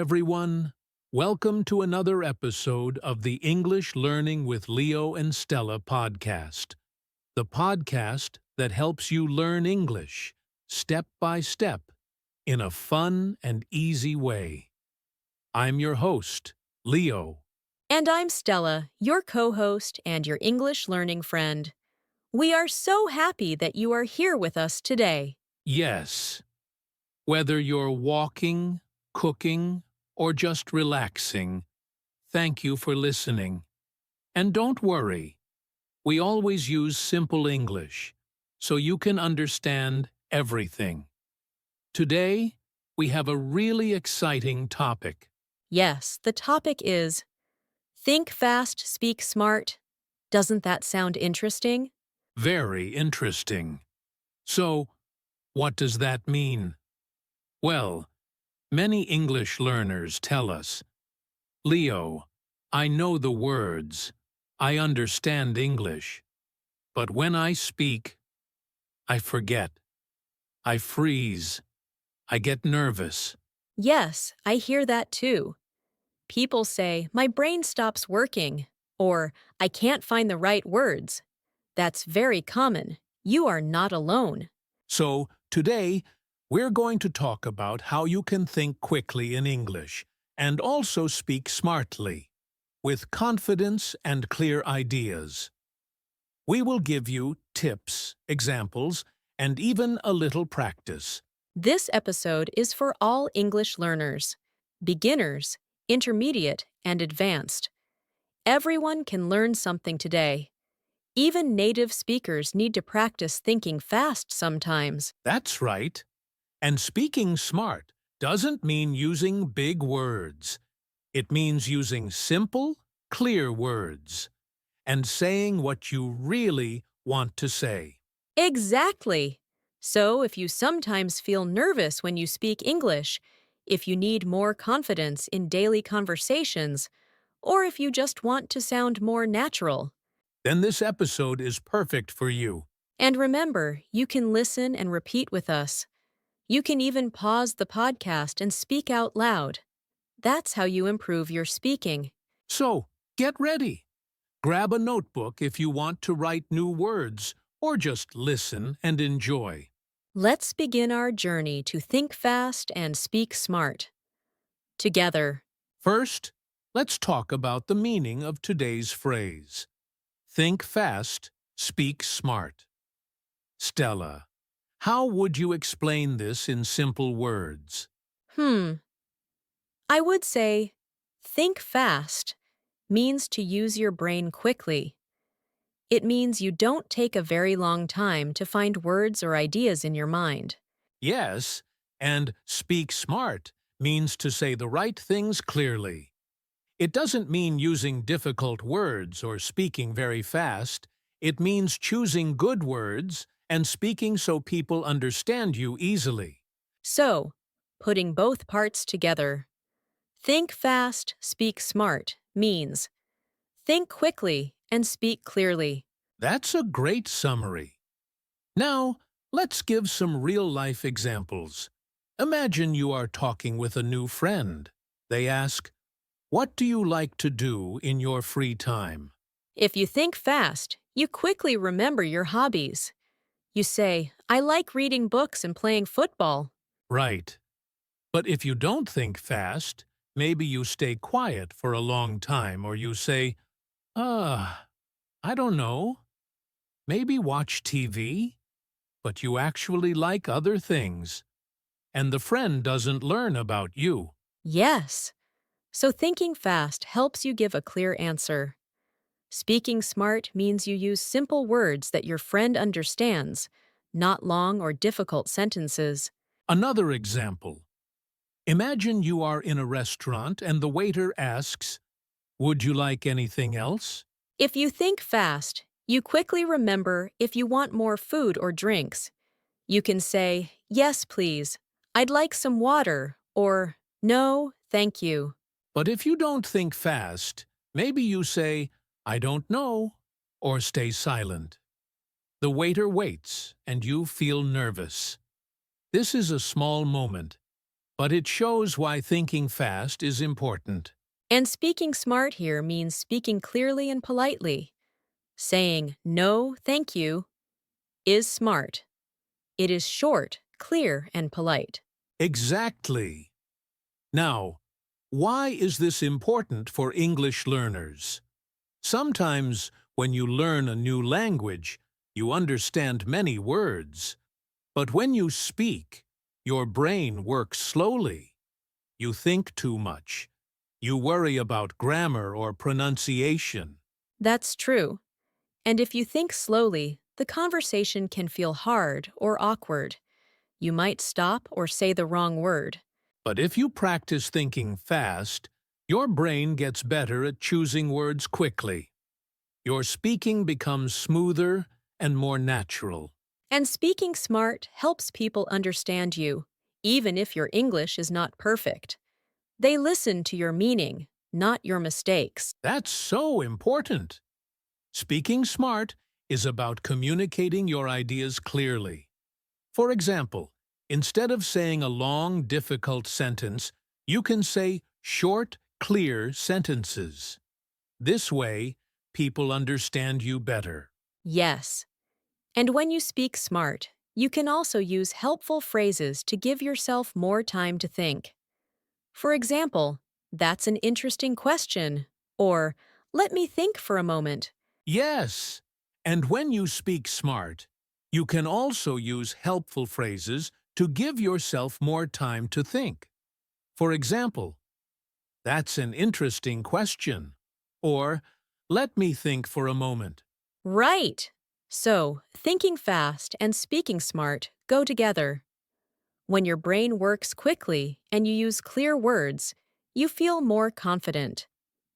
everyone. Welcome to another episode of the English Learning with Leo and Stella podcast, the podcast that helps you learn English step by step in a fun and easy way. I'm your host, Leo. And I'm Stella, your co-host and your English learning friend. We are so happy that you are here with us today. Yes, whether you're walking, cooking, or just relaxing, thank you for listening. And don't worry, we always use simple English, so you can understand everything. Today, we have a really exciting topic. Yes, the topic is Think Fast, Speak Smart. Doesn't that sound interesting? Very interesting. So, what does that mean? Well, many English learners tell us, Leo, I know the words, I understand English, but when I speak, I forget, I freeze, I get nervous. Yes, I hear that too. People say, my brain stops working, or I can't find the right words. That's very common. You are not alone. So, today, we're going to talk about how you can think quickly in English and also speak smartly, with confidence and clear ideas. We will give you tips, examples, and even a little practice. This episode is for all English learners, beginners, intermediate, and advanced. Everyone can learn something today. Even native speakers need to practice thinking fast sometimes. That's right. And speaking smart doesn't mean using big words. It means using simple, clear words and saying what you really want to say. Exactly! So, if you sometimes feel nervous when you speak English, if you need more confidence in daily conversations, or if you just want to sound more natural. Then this episode is perfect for you. And remember, you can listen and repeat with us. You can even pause the podcast and speak out loud. That's how you improve your speaking. So, get ready. Grab a notebook if you want to write new words, or just listen and enjoy. Let's begin our journey to think fast and speak smart. Together. First, let's talk about the meaning of today's phrase. Think fast, speak smart. Stella, how would you explain this in simple words? I would say, think fast means to use your brain quickly. It means you don't take a very long time to find words or ideas in your mind. Yes, and speak smart means to say the right things clearly. It doesn't mean using difficult words or speaking very fast. It means choosing good words and speaking so people understand you easily. So, putting both parts together, think fast, speak smart means think quickly and speak clearly. That's a great summary. Now, let's give some real-life examples. Imagine you are talking with a new friend. They ask, "What do you like to do in your free time?" If you think fast, you quickly remember your hobbies. You say, I like reading books and playing football. Right. But if you don't think fast, maybe you stay quiet for a long time or you say, I don't know. Maybe watch TV, but you actually like other things. And the friend doesn't learn about you. Yes. So thinking fast helps you give a clear answer. Speaking smart means you use simple words that your friend understands, not long or difficult sentences. Another example. Imagine you are in a restaurant and the waiter asks, "Would you like anything else?" If you think fast, you quickly remember if you want more food or drinks. You can say, yes, please, I'd like some water, or no, thank you. But if you don't think fast, maybe you say, "I don't know," or stay silent. The waiter waits, and you feel nervous. This is a small moment, but it shows why thinking fast is important. And speaking smart here means speaking clearly and politely. Saying no, thank you is smart. It is short, clear, and polite. Exactly. Now, why is this important for English learners? Sometimes, when you learn a new language, you understand many words. But when you speak, your brain works slowly. You think too much. You worry about grammar or pronunciation. That's true. And if you think slowly, the conversation can feel hard or awkward. You might stop or say the wrong word. But if you practice thinking fast, your brain gets better at choosing words quickly. Your speaking becomes smoother and more natural. And speaking smart helps people understand you, even if your English is not perfect. They listen to your meaning, not your mistakes. That's so important. Speaking smart is about communicating your ideas clearly. For example, instead of saying a long, difficult sentence, you can say short, clear sentences. This way, people understand you better. Yes. And when you speak smart, you can also use helpful phrases to give yourself more time to think. For example, that's an interesting question, or let me think for a moment. Yes, and when you speak smart, you can also use helpful phrases to give yourself more time to think. For example, that's an interesting question. Or, let me think for a moment. Right! So, thinking fast and speaking smart go together. When your brain works quickly and you use clear words, you feel more confident.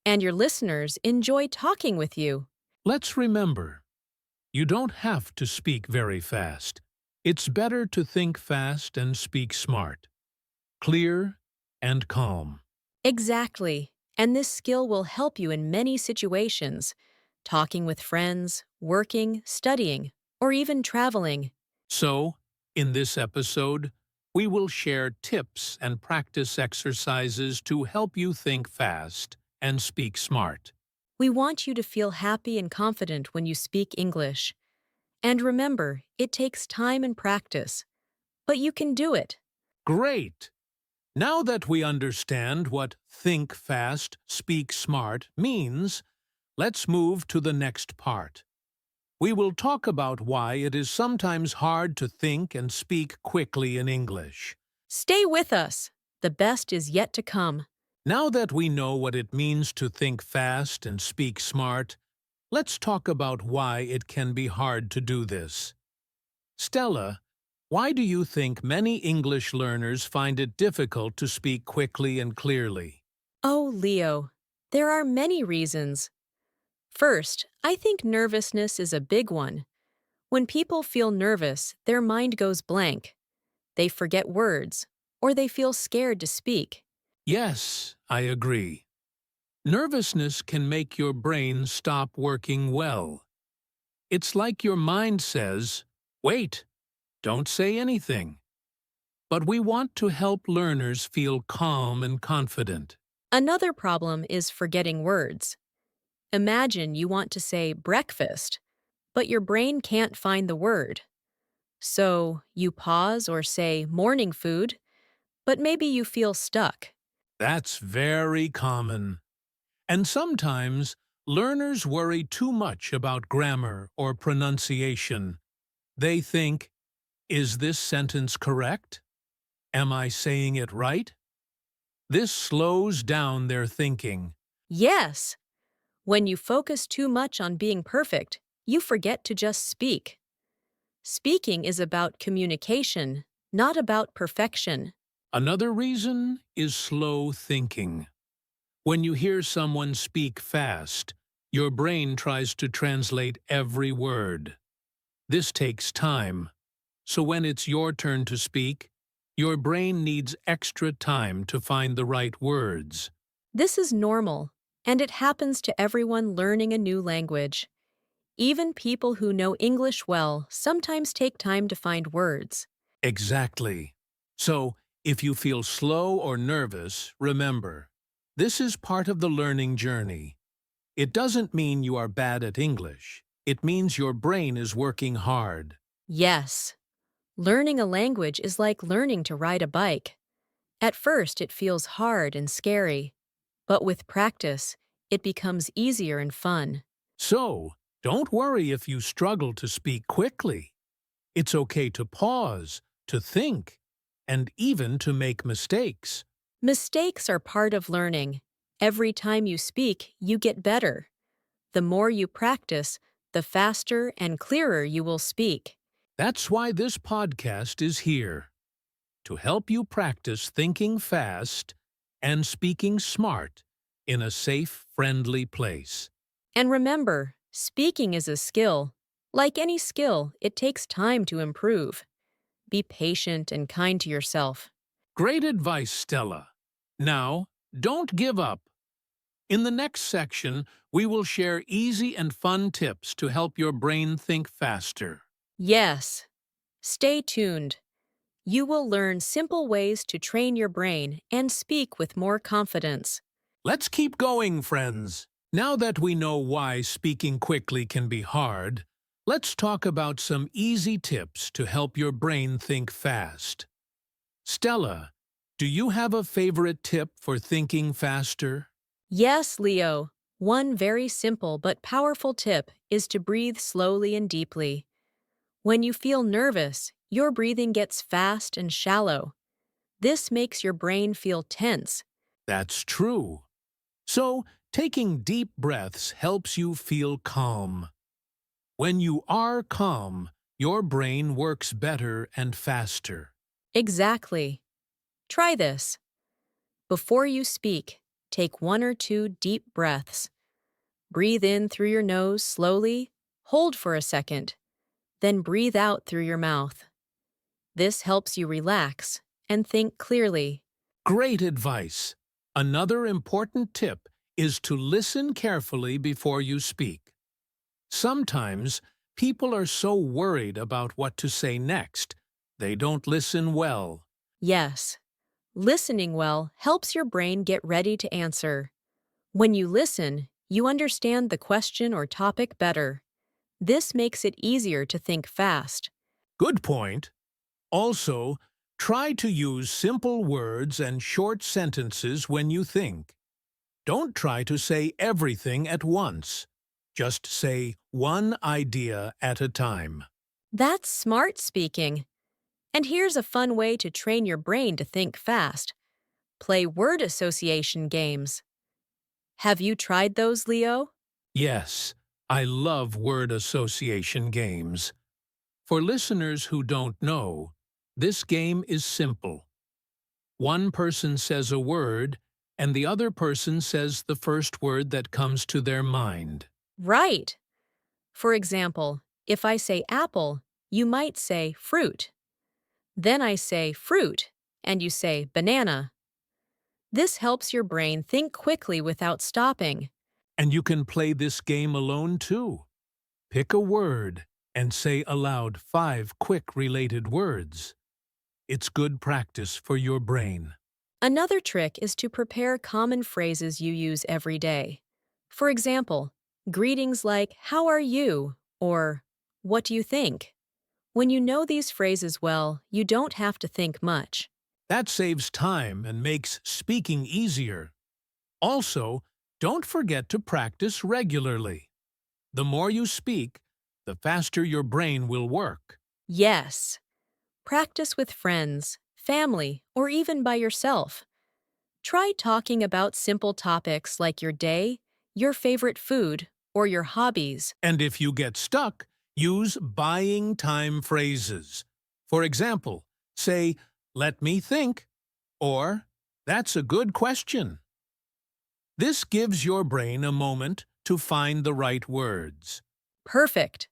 And your listeners enjoy talking with you. Let's remember, you don't have to speak very fast. It's better to think fast and speak smart, clear and calm. Exactly. And this skill will help you in many situations talking with friends, working, studying, or even traveling. So, in this episode, we will share tips and practice exercises to help you think fast and speak smart. We want you to feel happy and confident when you speak English. And remember, it takes time and practice, but you can do it. Great! Now that we understand what think fast, speak smart means, let's move to the next part. We will talk about why it is sometimes hard to think and speak quickly in English. Stay with us. The best is yet to come. Now that we know what it means to think fast and speak smart, let's talk about why it can be hard to do this. Stella, why do you think many English learners find it difficult to speak quickly and clearly? Oh, Leo, there are many reasons. First, I think nervousness is a big one. When people feel nervous, their mind goes blank. They forget words, or they feel scared to speak. Yes, I agree. Nervousness can make your brain stop working well. It's like your mind says, "Wait, don't say anything." But we want to help learners feel calm and confident. Another problem is forgetting words. Imagine you want to say breakfast, but your brain can't find the word. So you pause or say morning food, but maybe you feel stuck. That's very common. And sometimes, learners worry too much about grammar or pronunciation. They think, is this sentence correct? Am I saying it right? This slows down their thinking. Yes, when you focus too much on being perfect, you forget to just speak. Speaking is about communication, not about perfection. Another reason is slow thinking. When you hear someone speak fast, your brain tries to translate every word. This takes time, so when it's your turn to speak, your brain needs extra time to find the right words. This is normal, and it happens to everyone learning a new language. Even people who know English well sometimes take time to find words. Exactly. So, If you feel slow or nervous, remember, this is part of the learning journey. It doesn't mean you are bad at English. It means your brain is working hard. Yes, learning a language is like learning to ride a bike. At first, it feels hard and scary, but with practice, it becomes easier and fun. So, don't worry if you struggle to speak quickly. It's okay to pause, to think, and even to make mistakes. Mistakes are part of learning. Every time you speak, you get better. The more you practice, the faster and clearer you will speak. That's why this podcast is here, to help you practice thinking fast and speaking smart in a safe, friendly place. And remember, speaking is a skill. Like any skill, it takes time to improve. Be patient and kind to yourself. Great advice, Stella. Now, don't give up. In the next section, we will share easy and fun tips to help your brain think faster. Yes, stay tuned. You will learn simple ways to train your brain and speak with more confidence. Let's keep going, friends. Now that we know why speaking quickly can be hard, let's talk about some easy tips to help your brain think fast. Stella, do you have a favorite tip for thinking faster? Yes, Leo. One very simple but powerful tip is to breathe slowly and deeply. When you feel nervous, your breathing gets fast and shallow. This makes your brain feel tense. That's true. So, taking deep breaths helps you feel calm. When you are calm, your brain works better and faster. Exactly. Try this. Before you speak, take 1 or 2 deep breaths. Breathe in through your nose slowly, hold for a second, then breathe out through your mouth. This helps you relax and think clearly. Great advice. Another important tip is to listen carefully before you speak. Sometimes people are so worried about what to say next, they don't listen well. Yes, listening well helps your brain get ready to answer. When you listen, you understand the question or topic better. This makes it easier to think fast. Good point. Also, try to use simple words and short sentences when you think. Don't try to say everything at once. Just say one idea at a time. That's smart speaking. And here's a fun way to train your brain to think fast. Play word association games. Have you tried those, Leo? Yes, I love word association games. For listeners who don't know, this game is simple. One person says a word, and the other person says the first word that comes to their mind. Right. For example, if I say apple, you might say fruit. Then I say fruit, and you say banana. This helps your brain think quickly without stopping. And you can play this game alone too. Pick a word and say aloud 5 quick related words. It's good practice for your brain. Another trick is to prepare common phrases you use every day. For example, greetings like, "How are you?" or "What do you think?" When you know these phrases well, you don't have to think much. That saves time and makes speaking easier. Also, don't forget to practice regularly. The more you speak, the faster your brain will work. Yes, practice with friends, family, or even by yourself. Try talking about simple topics like your day, your favorite food, or your hobbies. And if you get stuck, use buying time phrases. For example, say, "Let me think," or "That's a good question." This gives your brain a moment to find the right words. Perfect.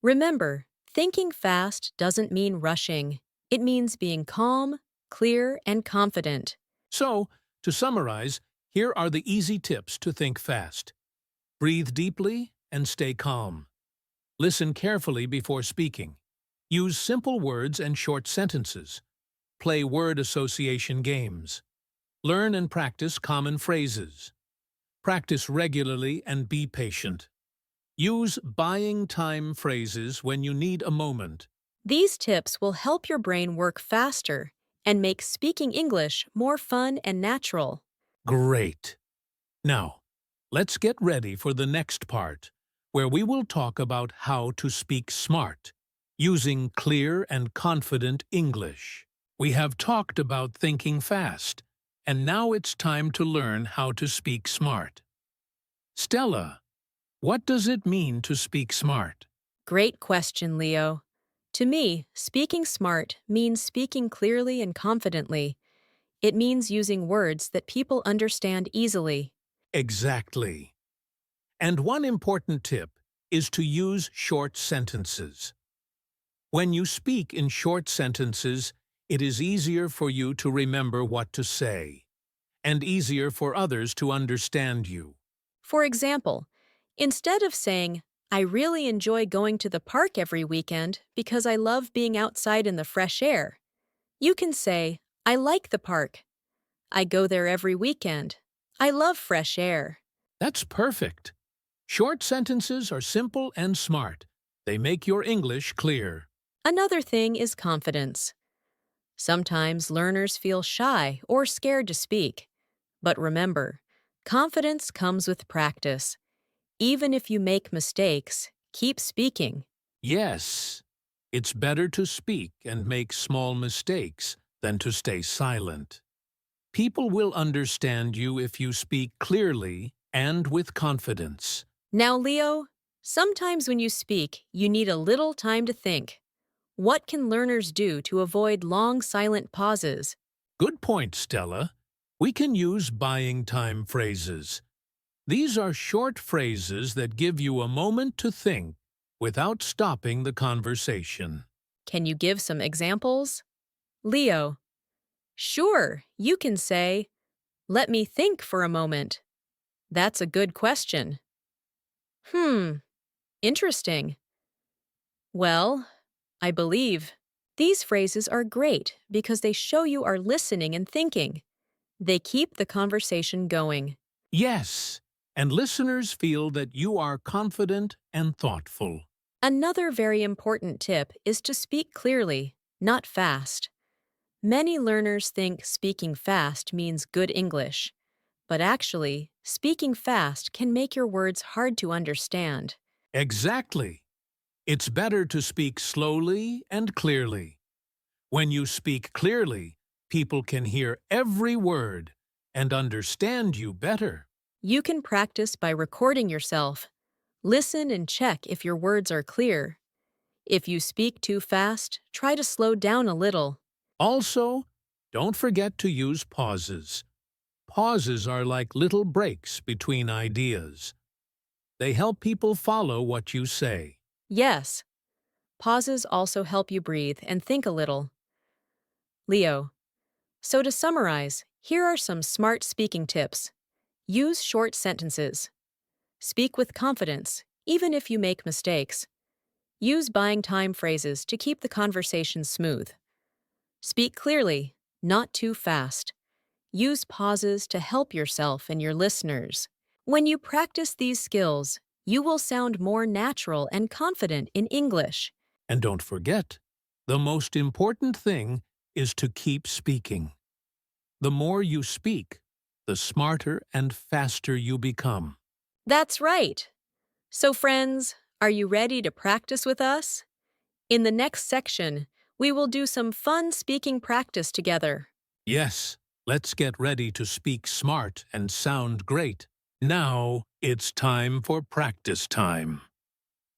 Remember, thinking fast doesn't mean rushing. It means being calm, clear, and confident. So, to summarize, here are the easy tips to think fast. Breathe deeply and stay calm. Listen carefully before speaking. Use simple words and short sentences. Play word association games. Learn and practice common phrases. Practice regularly and be patient. Use buying time phrases when you need a moment. These tips will help your brain work faster and make speaking English more fun and natural. Great! Now, let's get ready for the next part, where we will talk about how to speak smart, using clear and confident English. We have talked about thinking fast, and now it's time to learn how to speak smart. Stella, what does it mean to speak smart? Great question, Leo. To me, speaking smart means speaking clearly and confidently. It means using words that people understand easily. Exactly. And one important tip is to use short sentences. When you speak in short sentences, it is easier for you to remember what to say, and easier for others to understand you. For example, instead of saying, I really enjoy going to the park every weekend because I love being outside in the fresh air, you can say, I like the park. I go there every weekend. I love fresh air. That's perfect. Short sentences are simple and smart. They make your English clear. Another thing is confidence. Sometimes learners feel shy or scared to speak. But remember, confidence comes with practice. Even if you make mistakes, keep speaking. Yes, it's better to speak and make small mistakes than to stay silent. People will understand you if you speak clearly and with confidence. Now, Leo, sometimes when you speak, you need a little time to think. What can learners do to avoid long silent pauses? Good point, Stella. We can use buying time phrases. These are short phrases that give you a moment to think without stopping the conversation. Can you give some examples? Leo, sure, you can say, let me think for a moment. That's a good question. Interesting. Well, I believe. These phrases are great because they show you are listening and thinking. They keep the conversation going. Yes, and listeners feel that you are confident and thoughtful. Another very important tip is to speak clearly, not fast. Many learners think speaking fast means good English, but actually, speaking fast can make your words hard to understand. Exactly. It's better to speak slowly and clearly. When you speak clearly, people can hear every word and understand you better. You can practice by recording yourself. Listen and check if your words are clear. If you speak too fast, try to slow down a little. Also, don't forget to use pauses. Pauses are like little breaks between ideas. They help people follow what you say. Yes, pauses also help you breathe and think a little. Leo, so to summarize, here are some smart speaking tips. Use short sentences. Speak with confidence, even if you make mistakes. Use buying time phrases to keep the conversation smooth. Speak clearly, not too fast. Use pauses to help yourself and your listeners. When you practice these skills, you will sound more natural and confident in English. And don't forget, the most important thing is to keep speaking. The more you speak, the smarter and faster you become. That's right. So, friends, are you ready to practice with us? In the next section, we will do some fun speaking practice together. Yes, let's get ready to speak smart and sound great. Now it's time for practice time.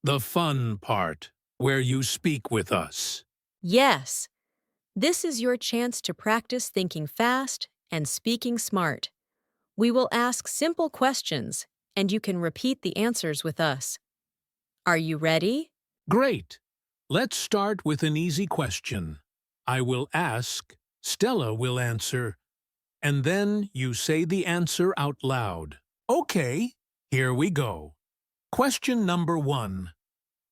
The fun part, where you speak with us. Yes, this is your chance to practice thinking fast and speaking smart. We will ask simple questions, and you can repeat the answers with us. Are you ready? Great! Let's start with an easy question. I will ask, Stella will answer, and then you say the answer out loud. Okay, here we go. Question number 1.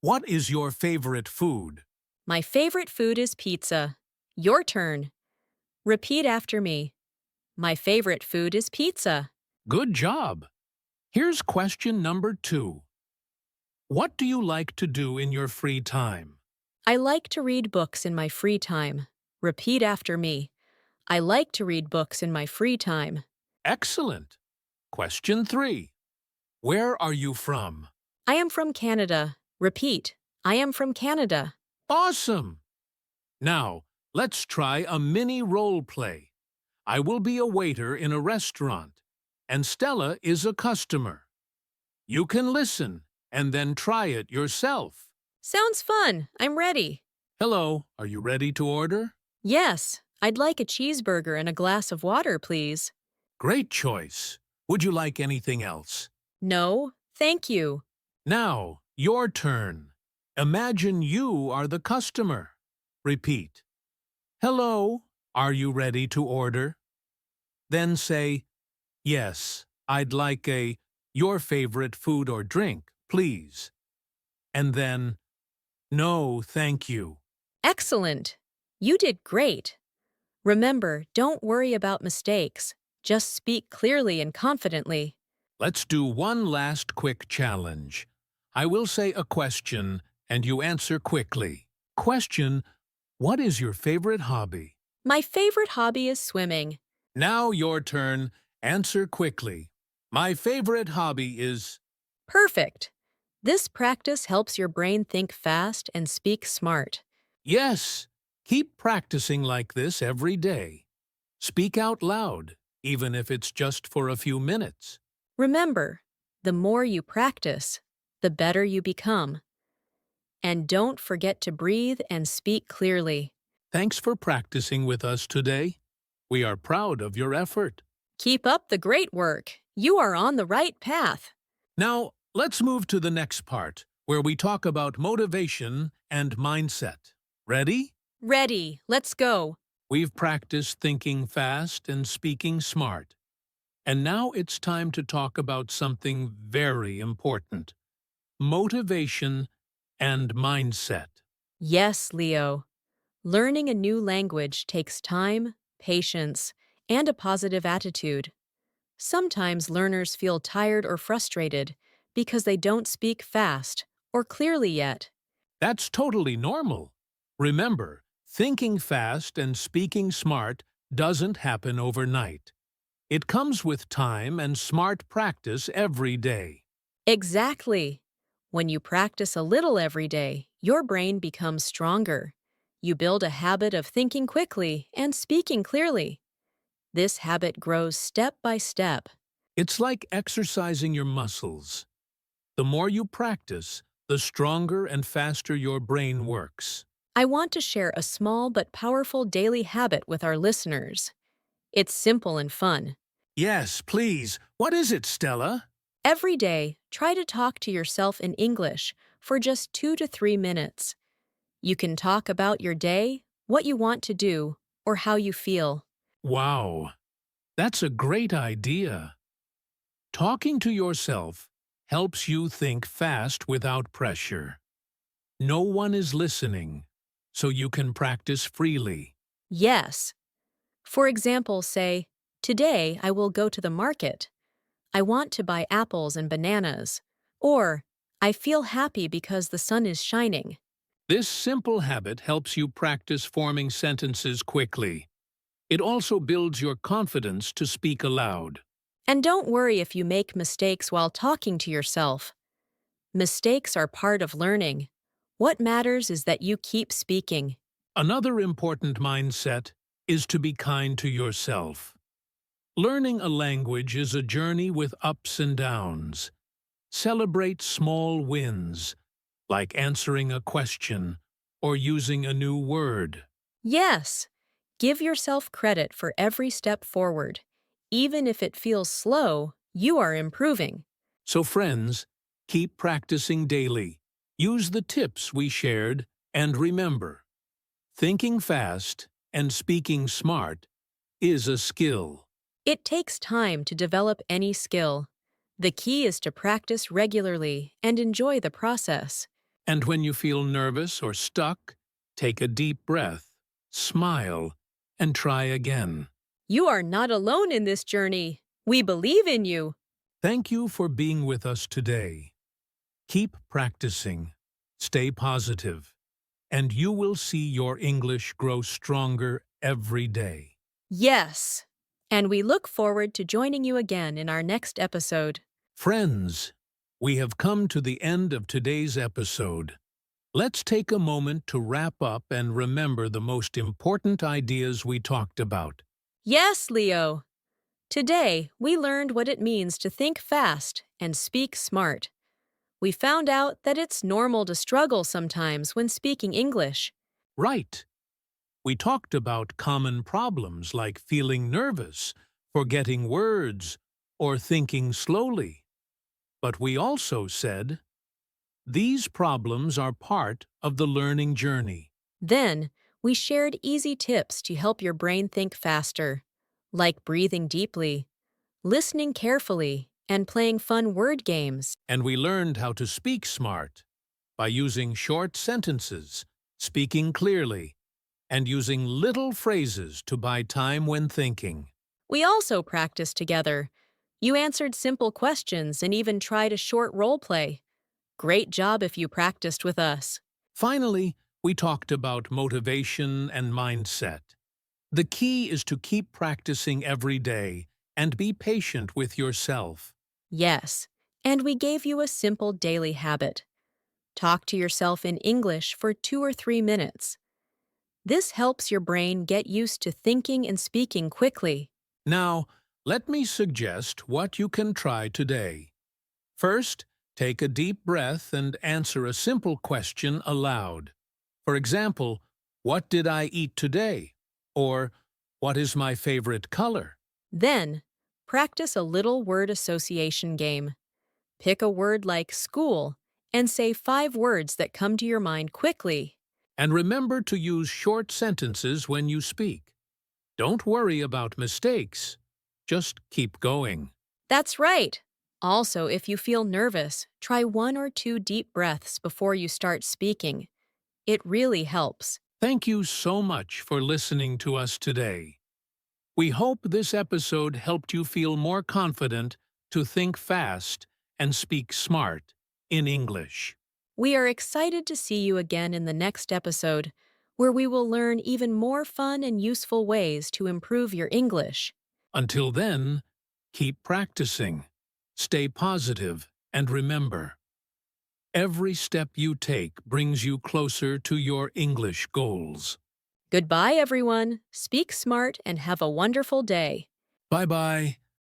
What is your favorite food? My favorite food is pizza. Your turn. Repeat after me. My favorite food is pizza. Good job. Here's question number 2. What do you like to do in your free time? I like to read books in my free time. Repeat after me. I like to read books in my free time. Excellent. Question 3. Where are you from? I am from Canada. Repeat. I am from Canada. Awesome! Now, let's try a mini role play. I will be a waiter in a restaurant, and Stella is a customer. You can listen and then try it yourself. Sounds fun. I'm ready. Hello, are you ready to order? Yes, I'd like a cheeseburger and a glass of water, please. Great choice. Would you like anything else? No, thank you. Now, your turn. Imagine you are the customer. Repeat. Hello, are you ready to order? Then say, yes, I'd like your favorite food or drink, please. And then, no, thank you. Excellent. You did great. Remember, don't worry about mistakes. Just speak clearly and confidently. Let's do one last quick challenge. I will say a question, and you answer quickly. Question, what is your favorite hobby? My favorite hobby is swimming. Now your turn. Answer quickly. My favorite hobby is... Perfect. This practice helps your brain think fast and speak smart. Yes! Keep practicing like this every day. Speak out loud, even if it's just for a few minutes. Remember, the more you practice, the better you become. And don't forget to breathe and speak clearly. Thanks for practicing with us today. We are proud of your effort. Keep up the great work. You are on the right path. Now, let's move to the next part, where we talk about motivation and mindset. Ready? Ready. Let's go. We've practiced thinking fast and speaking smart. And now it's time to talk about something very important: motivation and mindset. Yes, Leo. Learning a new language takes time, patience, and a positive attitude. Sometimes learners feel tired or frustrated because they don't speak fast or clearly yet. That's totally normal. Remember, thinking fast and speaking smart doesn't happen overnight. It comes with time and smart practice every day. Exactly. When you practice a little every day, your brain becomes stronger. You build a habit of thinking quickly and speaking clearly. This habit grows step by step. It's like exercising your muscles. The more you practice, the stronger and faster your brain works. I want to share a small but powerful daily habit with our listeners. It's simple and fun. Yes, please. What is it, Stella? Every day, try to talk to yourself in English for just 2 to 3 minutes. You can talk about your day, what you want to do, or how you feel. Wow, that's a great idea. Talking to yourself helps you think fast without pressure. No one is listening, so you can practice freely. Yes. For example, say, today I will go to the market. I want to buy apples and bananas. Or, I feel happy because the sun is shining. This simple habit helps you practice forming sentences quickly. It also builds your confidence to speak aloud. And don't worry if you make mistakes while talking to yourself. Mistakes are part of learning. What matters is that you keep speaking. Another important mindset is to be kind to yourself. Learning a language is a journey with ups and downs. Celebrate small wins, like answering a question or using a new word. Yes, give yourself credit for every step forward. Even if it feels slow, you are improving. So friends, keep practicing daily. Use the tips we shared, and remember, thinking fast and speaking smart is a skill. It takes time to develop any skill. The key is to practice regularly and enjoy the process. And when you feel nervous or stuck, take a deep breath, smile, and try again. You are not alone in this journey. We believe in you. Thank you for being with us today. Keep practicing, stay positive, and you will see your English grow stronger every day. Yes. And we look forward to joining you again in our next episode. Friends, we have come to the end of today's episode. Let's take a moment to wrap up and remember the most important ideas we talked about. Yes, Leo. Today, we learned what it means to think fast and speak smart. We found out that it's normal to struggle sometimes when speaking English. Right. We talked about common problems like feeling nervous, forgetting words, or thinking slowly. But we also said, these problems are part of the learning journey. Then, we shared easy tips to help your brain think faster, like breathing deeply, listening carefully, and playing fun word games. And we learned how to speak smart by using short sentences, speaking clearly, and using little phrases to buy time when thinking. We also practiced together. You answered simple questions and even tried a short role play. Great job if you practiced with us. Finally, we talked about motivation and mindset. The key is to keep practicing every day and be patient with yourself. Yes, and we gave you a simple daily habit. Talk to yourself in English for 2 or 3 minutes. This helps your brain get used to thinking and speaking quickly. Now, let me suggest what you can try today. First, take a deep breath and answer a simple question aloud. For example, what did I eat today? Or, what is my favorite color? Then, practice a little word association game. Pick a word like school and say 5 words that come to your mind quickly. And remember to use short sentences when you speak. Don't worry about mistakes. Just keep going. That's right. Also, if you feel nervous, try 1 or 2 deep breaths before you start speaking. It really helps. Thank you so much for listening to us today. We hope this episode helped you feel more confident to think fast and speak smart in English. We are excited to see you again in the next episode, where we will learn even more fun and useful ways to improve your English. Until then, keep practicing, stay positive, and remember, every step you take brings you closer to your English goals. Goodbye, everyone. Speak smart and have a wonderful day. Bye-bye.